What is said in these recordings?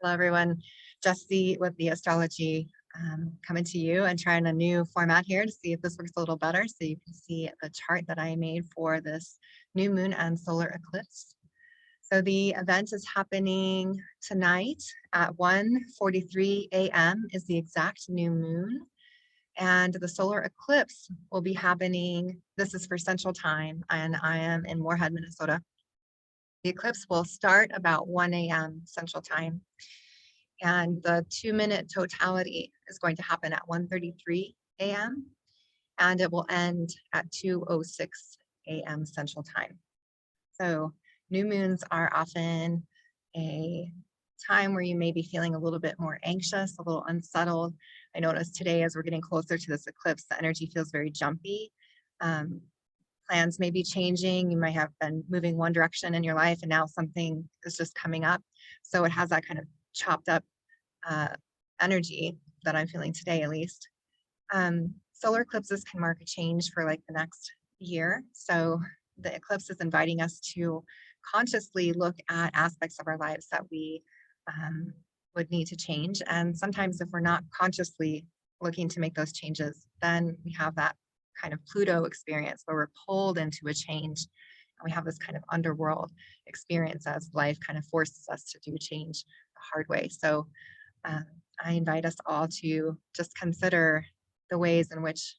Hello, everyone. Jesse with the astrology coming to you and trying a new format here to see if this works a little better. So you can see the chart that I made for this new moon and solar eclipse. So the event is happening tonight at 1:43 a.m. is the exact new moon. And the solar eclipse will be happening, this is for Central Time, and I am in Moorhead, Minnesota. The eclipse will start about 1 a.m. Central Time. And the 2-minute totality is going to happen at 1:33 a.m. and it will end at 2:06 a.m. Central Time. So new moons are often a time where you may be feeling a little bit more anxious, a little unsettled. I noticed today as we're getting closer to this eclipse, the energy feels very jumpy. Plans may be changing. You might have been moving one direction in your life and now something is just coming up. So it has that kind of chopped up energy that I'm feeling today, at least. Solar eclipses can mark a change for like the next year. So the eclipse is inviting us to consciously look at aspects of our lives that we would need to change. And sometimes if we're not consciously looking to make those changes, then we have that kind of Pluto experience where we're pulled into a change. And we have this kind of underworld experience as life kind of forces us to do change the hard way. So I invite us all to just consider the ways in which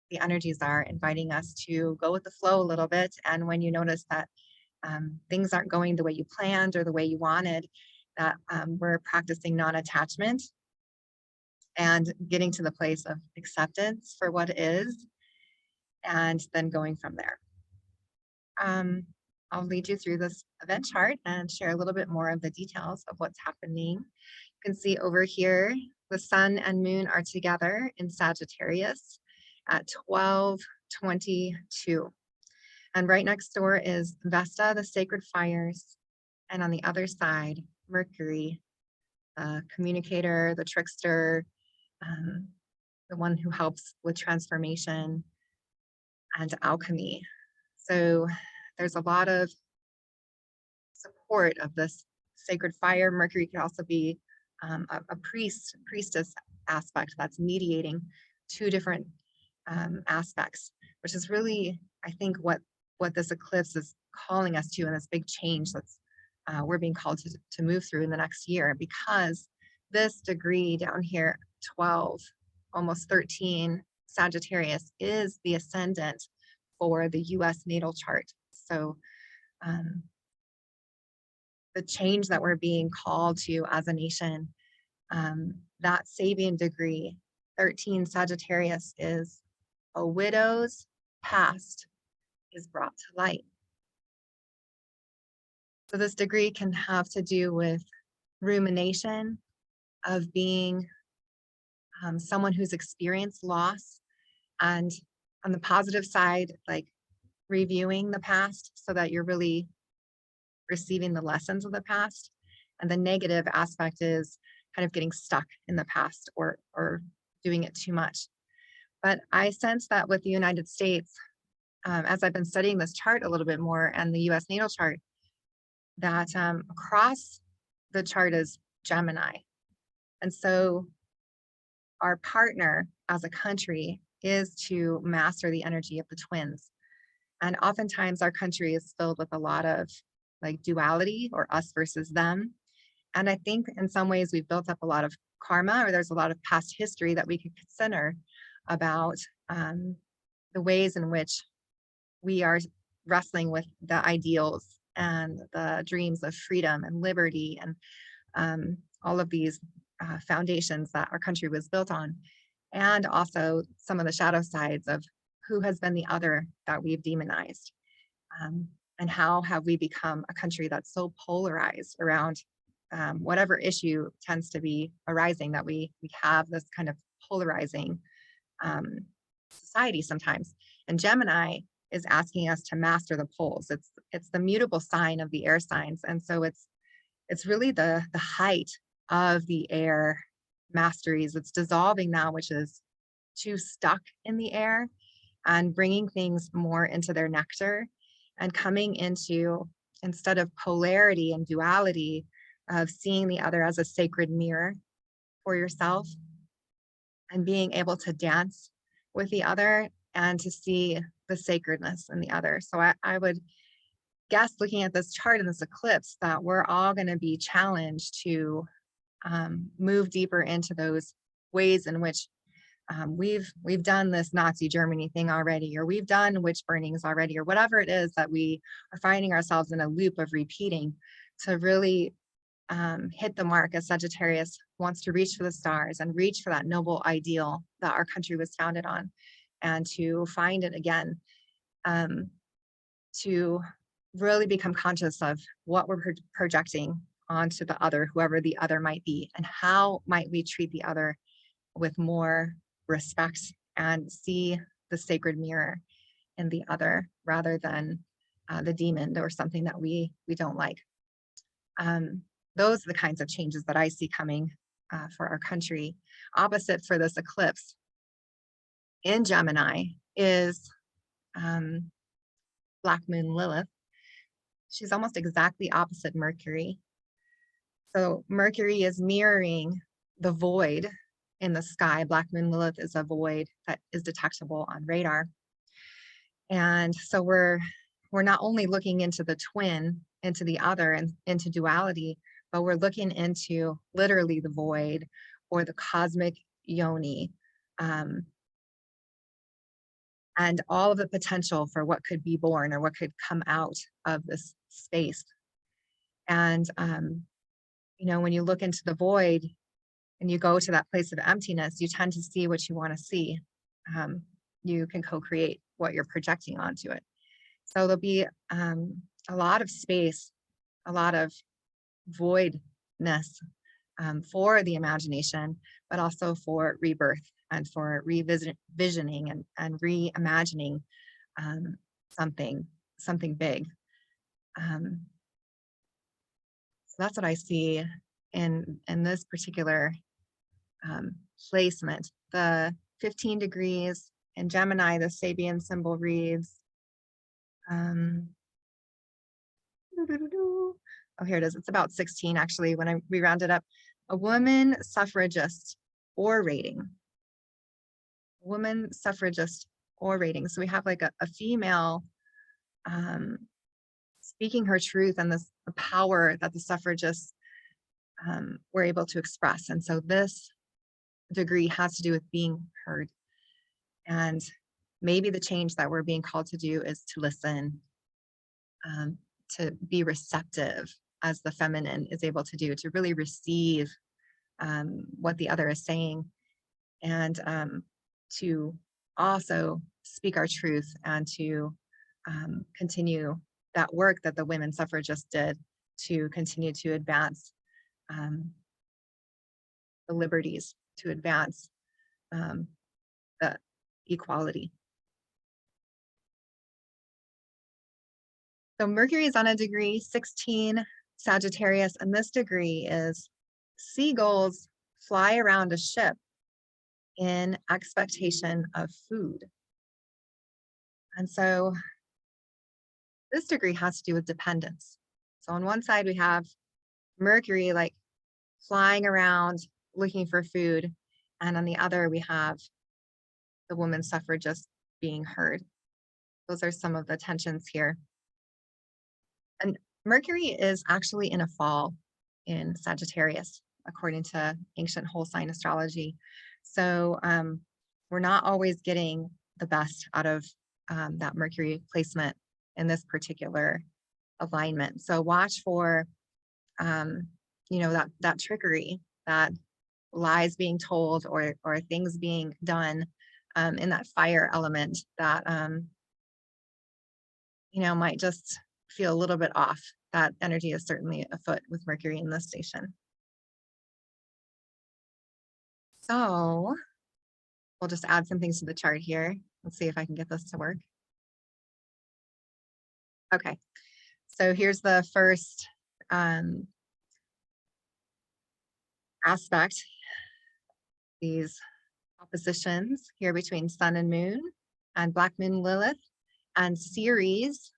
the energies are inviting us to go with the flow a little bit. And when you notice that things aren't going the way you planned or the way you wanted, that we're practicing non-attachment and getting to the place of acceptance for what is, and then going from there. I'll lead you through this event chart and share a little bit more of the details of what's happening. You can see over here, the sun and moon are together in Sagittarius at 12:22. And right next door is Vesta, the sacred fires. And on the other side, Mercury, the communicator, the trickster, the one who helps with transformation and alchemy. So there's a lot of support of this sacred fire. Mercury could also be a priestess aspect that's mediating two different aspects, which is really, I think, what this eclipse is calling us to, and this big change that's we're being called to move through in the next year, because this degree down here, 12, almost 13, Sagittarius, is the ascendant for the US natal chart. So the change that we're being called to as a nation, that Sabian degree, 13 Sagittarius, is a widow's past is brought to light. So this degree can have to do with rumination of being someone who's experienced loss, and on the positive side, like reviewing the past so that you're really receiving the lessons of the past. And the negative aspect is kind of getting stuck in the past or doing it too much. But I sense that with the United States, as I've been studying this chart a little bit more and the US natal chart, that across the chart is Gemini. And so our partner as a country is to master the energy of the twins. And oftentimes our country is filled with a lot of like duality or us versus them. And I think in some ways we've built up a lot of karma, or there's a lot of past history that we could consider about the ways in which we are wrestling with the ideals and the dreams of freedom and liberty and all of these foundations that our country was built on. And also some of the shadow sides of who has been the other that we've demonized. And how have we become a country that's so polarized around whatever issue tends to be arising, that we have this kind of polarizing society sometimes. And Gemini is asking us to master the poles. It's the mutable sign of the air signs. And so it's really the height of the air masteries. It's dissolving now, which is too stuck in the air, and bringing things more into their nectar and coming into, instead of polarity and duality, of seeing the other as a sacred mirror for yourself and being able to dance with the other and to see the sacredness in the other. So I would guess, looking at this chart in this eclipse, that we're all going to be challenged to move deeper into those ways in which we've done this Nazi Germany thing already, or we've done witch burnings already, or whatever it is that we are finding ourselves in a loop of repeating, to really hit the mark as Sagittarius wants to reach for the stars and reach for that noble ideal that our country was founded on, and to find it again, to really become conscious of what we're projecting onto the other, whoever the other might be, and how might we treat the other with more respect and see the sacred mirror in the other rather than the demon or something that we don't like. Those are the kinds of changes that I see coming for our country. Opposite for this eclipse in Gemini is Black Moon Lilith. She's almost exactly opposite Mercury. So Mercury is mirroring the void in the sky. Black Moon Lilith is a void that is detectable on radar. And so we're not only looking into the twin, into the other, and into duality, but we're looking into literally the void or the cosmic yoni, and all of the potential for what could be born or what could come out of this space. And, when you look into the void and you go to that place of emptiness, you tend to see what you want to see. You can co-create what you're projecting onto it. So there'll be a lot of space, a lot of voidness for the imagination, but also for rebirth and for revisioning and reimagining something big. So that's what I see in this particular placement. The 15 degrees in Gemini, the Sabian symbol reads, oh, here it is. It's about 16, actually, when we round it up. A woman suffragist orating. Woman suffragist orating. So we have like a female speaking her truth and the power that the suffragists were able to express. And so this degree has to do with being heard. And maybe the change that we're being called to do is to listen, to be receptive, as the feminine is able to do, to really receive what the other is saying, and to also speak our truth and to continue that work that the women suffragists did to continue to advance the liberties, to advance the equality. So Mercury is on a degree 16 Sagittarius, and this degree is seagulls fly around a ship in expectation of food. And so this degree has to do with dependence. So on one side we have Mercury like flying around looking for food, and on the other we have the woman suffragist being heard. Those are some of the tensions here. And Mercury is actually in a fall in Sagittarius, according to ancient whole sign astrology. So we're not always getting the best out of that Mercury placement in this particular alignment. So watch for, that trickery, that lies being told, or things being done in that fire element that, might just feel a little bit off. That energy is certainly afoot with Mercury in this station. So we'll just add some things to the chart here. Let's see if I can get this to work. Okay, so here's the first aspect, these oppositions here between Sun and Moon and Black Moon Lilith, and Ceres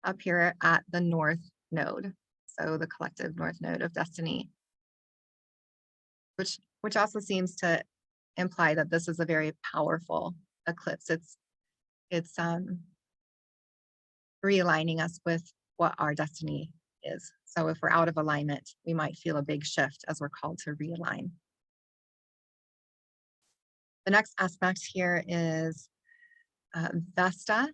up here at the North Node. so the collective north node of destiny, which also seems to imply that this is a very powerful eclipse. It's realigning us with what our destiny is. So if we're out of alignment, we might feel a big shift as we're called to realign. The next aspect here is Vesta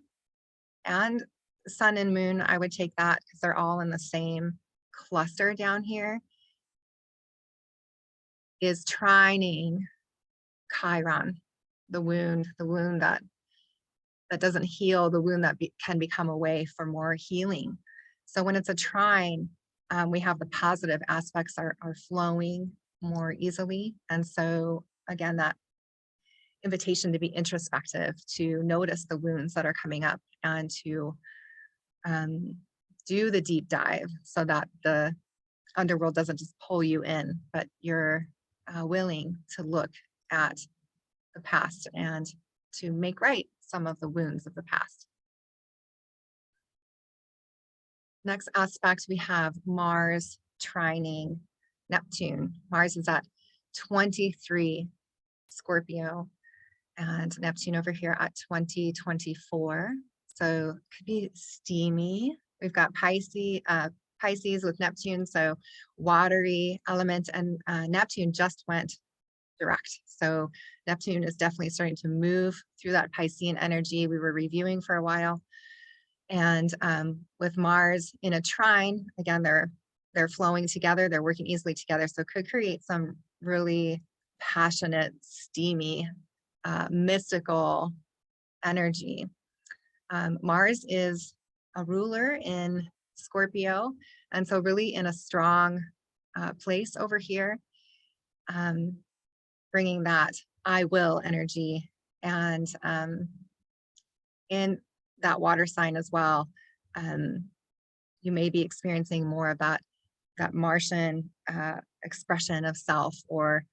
and Sun and Moon. I would take that because they're all in the same cluster down here. Is trining Chiron, the wound that doesn't heal, the wound that can become a way for more healing. So when it's a trine, we have the positive aspects are flowing more easily. And so again, that invitation to be introspective, to notice the wounds that are coming up and to do the deep dive so that the underworld doesn't just pull you in, but you're willing to look at the past and to make right some of the wounds of the past. Next aspect, we have Mars trining Neptune. Mars is at 23 Scorpio and Neptune over here at 2024. So could be steamy. We've got Pisces with Neptune, so watery element, and Neptune just went direct. So Neptune is definitely starting to move through that Piscean energy we were reviewing for a while. And with Mars in a trine, again, they're flowing together, they're working easily together. So it could create some really passionate, steamy, mystical energy. Mars is a ruler in Scorpio, and so really in a strong place over here, bringing that I will energy, and in that water sign as well, you may be experiencing more of that Martian expression of self, or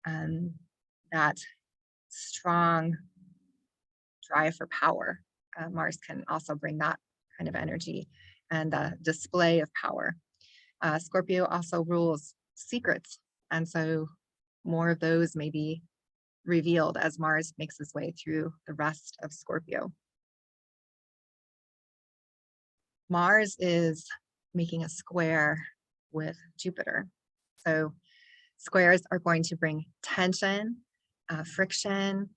that strong drive for power. Mars can also bring that kind of energy and display of power. Scorpio also rules secrets, and so more of those may be revealed as Mars makes his way through the rest of Scorpio. Mars is making a square with Jupiter. So squares are going to bring tension, friction,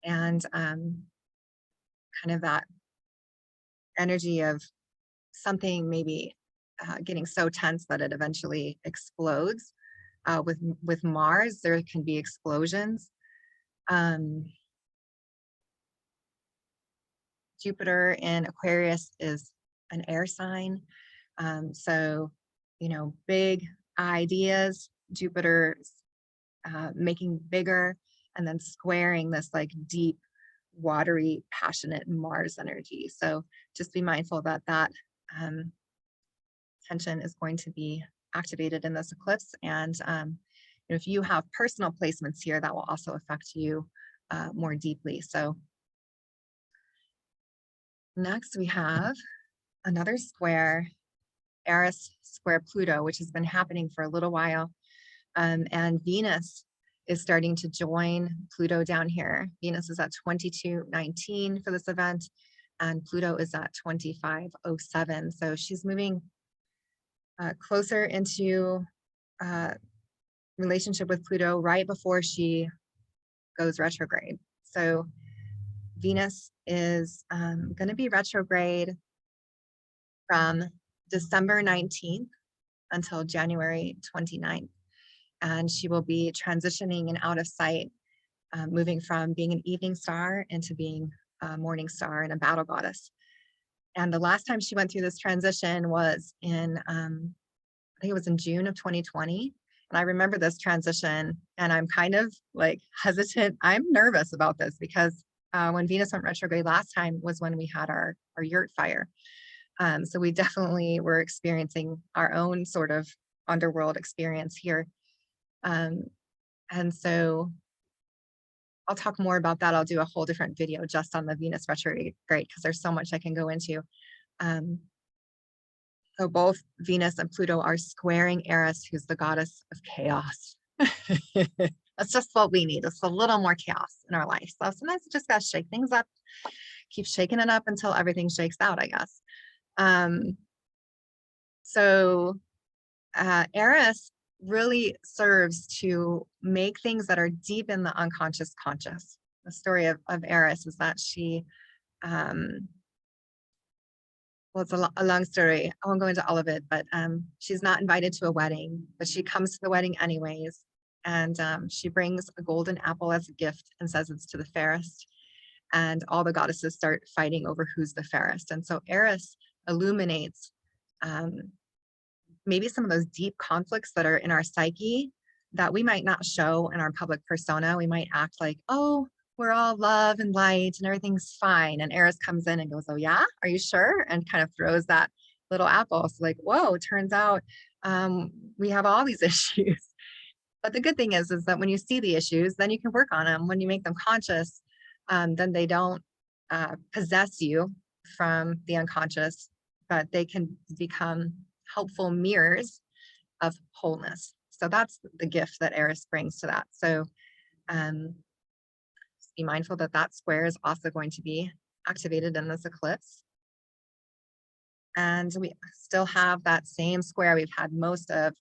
and kind of that energy of something maybe getting so tense that it eventually explodes. With Mars, there can be explosions. Jupiter in Aquarius is an air sign. So, big ideas, Jupiter's making bigger, and then squaring this like deep, watery, passionate Mars energy. So just be mindful that tension is going to be activated in this eclipse. And if you have personal placements here, that will also affect you more deeply. So next we have another square, Eris square Pluto, which has been happening for a little while. And Venus is starting to join Pluto down here. Venus is at 2219 for this event, and Pluto is at 2507. So she's moving closer into relationship with Pluto right before she goes retrograde. So Venus is going to be retrograde from December 19th until January 29th. And she will be transitioning and out of sight, moving from being an evening star into being a morning star and a battle goddess. And the last time she went through this transition was in, I think it was in June of 2020. And I remember this transition, and I'm kind of like hesitant. I'm nervous about this because when Venus went retrograde last time was when we had our yurt fire. So we definitely were experiencing our own sort of underworld experience here. And so I'll talk more about that. I'll do a whole different video just on the Venus retrograde because there's so much I can go into. So both Venus and Pluto are squaring Eris, who's the goddess of chaos. That's just what we need. It's a little more chaos in our life. So sometimes you just got to shake things up, keep shaking it up until everything shakes out, I guess. So Eris really serves to make things that are deep in the unconscious conscious. The story of Eris is that she, well, it's a long story. I won't go into all of it, but she's not invited to a wedding, but she comes to the wedding anyways. And she brings a golden apple as a gift and says it's to the fairest. And all the goddesses start fighting over who's the fairest. And so Eris illuminates maybe some of those deep conflicts that are in our psyche that we might not show in our public persona. We might act like, oh, we're all love and light and everything's fine. And Eris comes in and goes, oh yeah, are you sure? And kind of throws that little apple. So like, whoa, turns out we have all these issues. But the good thing is that when you see the issues, then you can work on them. When you make them conscious, then they don't possess you from the unconscious, but they can become helpful mirrors of wholeness. So that's the gift that Eris brings to that. So just be mindful that that square is also going to be activated in this eclipse. And we still have that same square we've had most of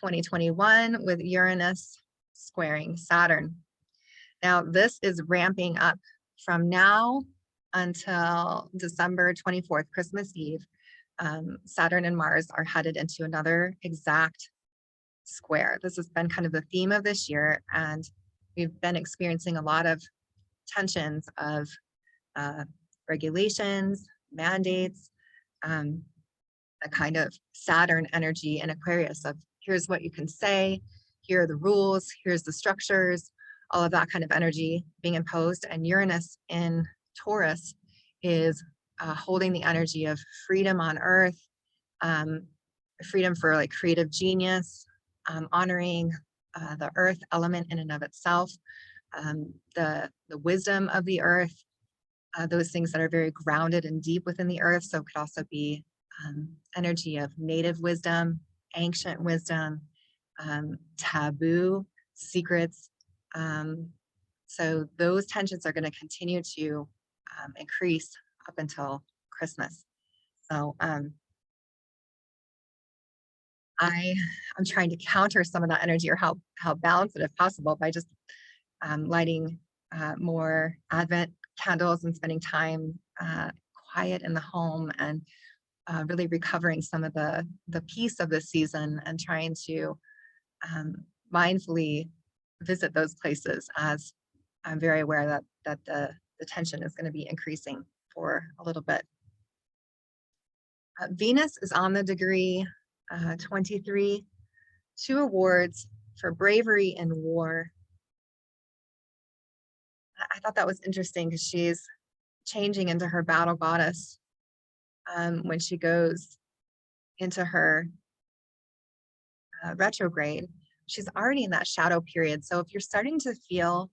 2021 with Uranus squaring Saturn. Now this is ramping up from now until December 24th, Christmas Eve. Saturn and Mars are headed into another exact square. This has been kind of the theme of this year, and we've been experiencing a lot of tensions of regulations, mandates, a kind of Saturn energy in Aquarius of here's what you can say, here are the rules, here's the structures, all of that kind of energy being imposed. And Uranus in Taurus is holding the energy of freedom on earth, freedom for like creative genius, honoring the earth element in and of itself, the wisdom of the earth, those things that are very grounded and deep within the earth. So it could also be energy of native wisdom, ancient wisdom, taboo, secrets. So those tensions are going to continue to increase up until Christmas. So I'm trying to counter some of that energy, or help balance it if possible, by just lighting more Advent candles and spending time quiet in the home, and really recovering some of the peace of this season, and trying to mindfully visit those places, as I'm very aware that the tension is going to be increasing for a little bit. Venus is on the degree 23, 2 awards for bravery in war. I thought that was interesting because she's changing into her battle goddess when she goes into her retrograde. She's already in that shadow period. So if you're starting to feel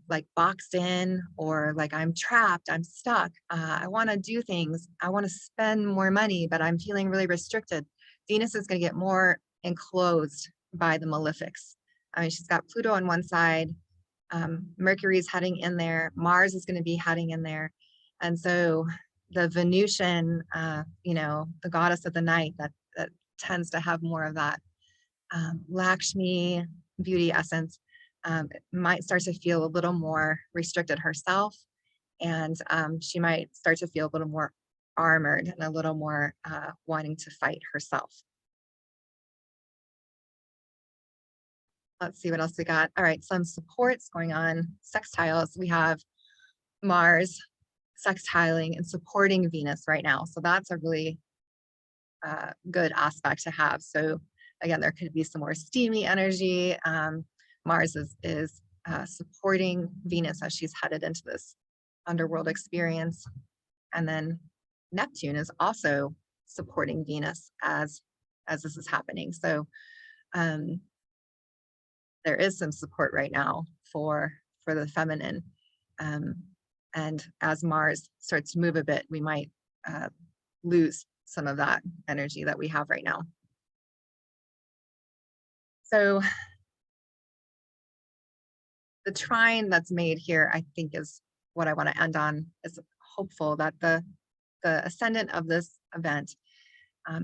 like boxed in, or like I'm trapped, I'm stuck, I want to do things, I want to spend more money, but I'm feeling really restricted, Venus is going to get more enclosed by the malefics. I mean, she's got Pluto on one side, Mercury's heading in there, Mars is going to be heading in there. And so the Venusian, the goddess of the night, that tends to have more of that Lakshmi beauty essence, might start to feel a little more restricted herself, and she might start to feel a little more armored and a little more wanting to fight herself. Let's see what else we got. All right, some supports going on. Sextiles, we have Mars sextiling and supporting Venus right now. So that's a really good aspect to have. So again, there could be some more steamy energy. Mars is supporting Venus as she's headed into this underworld experience. And then Neptune is also supporting Venus as this is happening. So there is some support right now for the feminine. And as Mars starts to move a bit, we might lose some of that energy that we have right now. So the trine that's made here, I think, is what I want to end on. Is hopeful that the ascendant of this event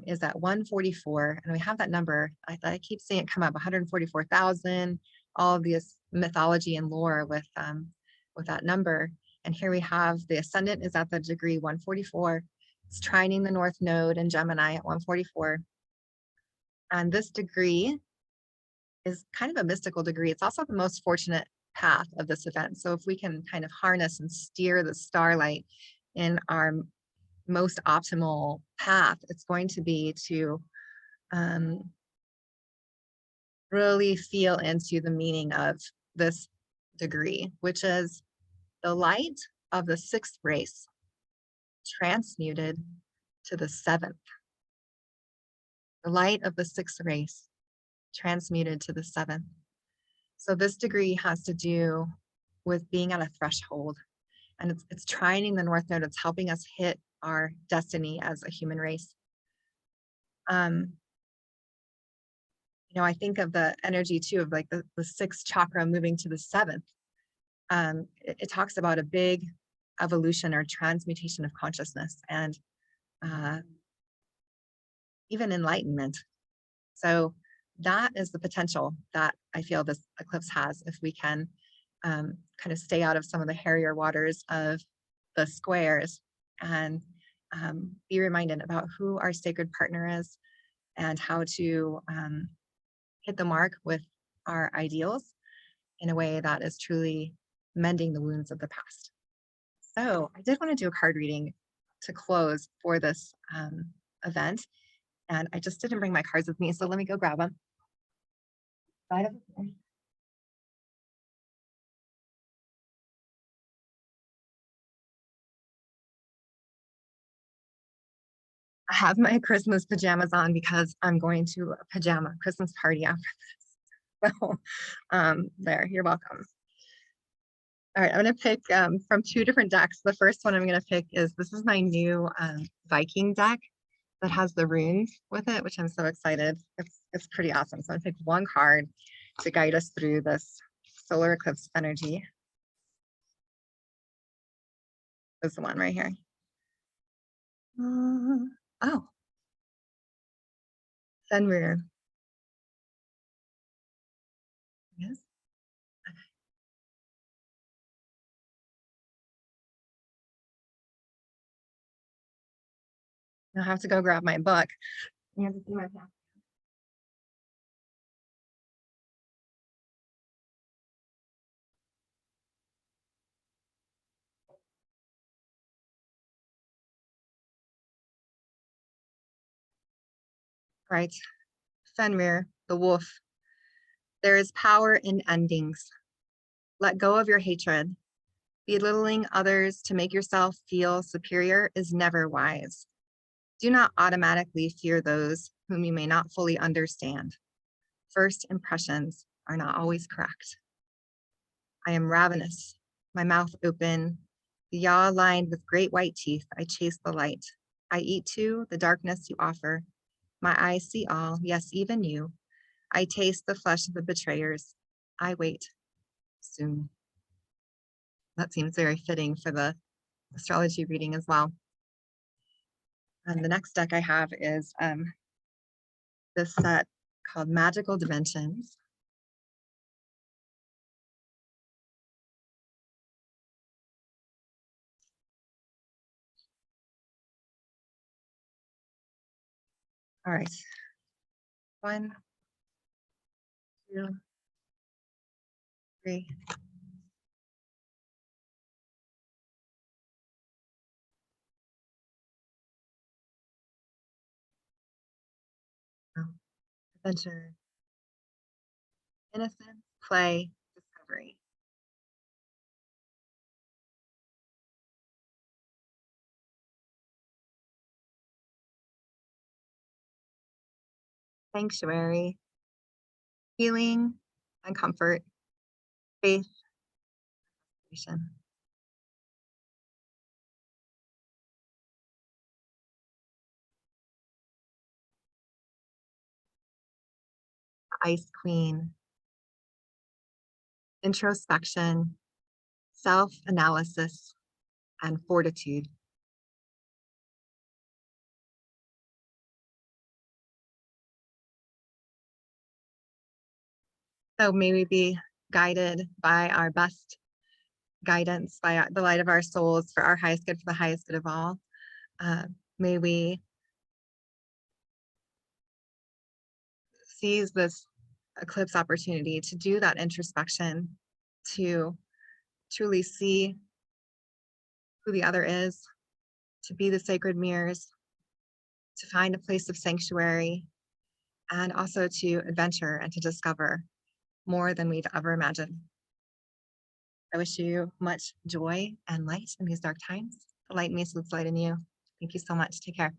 is at 144, and we have that number. I keep seeing it come up, 144,000. All of this mythology and lore with that number. And here we have the ascendant is at the degree 144. It's trining the North Node in Gemini at 144. And this degree is kind of a mystical degree. It's also the most fortunate path of this event. So if we can kind of harness and steer the starlight in our most optimal path, it's going to be to really feel into the meaning of this degree, which is the light of the sixth race transmuted to the seventh. The light of the sixth race transmuted to the seventh. So this degree has to do with being at a threshold, and it's trining the North Node. It's helping us hit our destiny as a human race. I think of the energy too of like the sixth chakra moving to the seventh. It talks about a big evolution or transmutation of consciousness and even enlightenment. So that is the potential that I feel this eclipse has if we can kind of stay out of some of the hairier waters of the squares and be reminded about who our sacred partner is and how to hit the mark with our ideals in a way that is truly mending the wounds of the past. So I did want to do a card reading to close for this event, and I just didn't bring my cards with me, so let me go grab them. Right over here. I have my Christmas pajamas on because I'm going to a pajama Christmas party after this. So there, you're welcome. All right, I'm going to pick from two different decks. The first one I'm going to pick is, this is my new Viking deck that has the runes with it, which I'm so excited. It's pretty awesome. So I'm going to pick one card to guide us through this solar eclipse energy. This is the one right here. Oh, Fenrir. Yes. Okay. I'll have to go grab my book. You have to see my path. Right. Fenrir, the wolf. There is power in endings. Let go of your hatred. Belittling others to make yourself feel superior is never wise. Do not automatically fear those whom you may not fully understand. First impressions are not always correct. I am ravenous, my mouth open, the yaw lined with great white teeth. I chase the light. I eat too the darkness you offer. My eyes see all, yes, even you. I taste the flesh of the betrayers. I wait soon. That seems very fitting for the astrology reading as well. And the next deck I have is this set called Magical Dimensions. All right. 1, 2, 3. Oh, adventure, innocence, play, discovery. Sanctuary, healing and comfort, faith, creation. Ice Queen, introspection, self-analysis, and fortitude. So may we be guided by our best guidance, by the light of our souls for our highest good, for the highest good of all. May we seize this eclipse opportunity to do that introspection, to truly see who the other is, to be the sacred mirrors, to find a place of sanctuary, and also to adventure and to discover more than we'd ever imagined. I wish you much joy and light in these dark times. The light in me, so it's light in you. Thank you so much. Take care.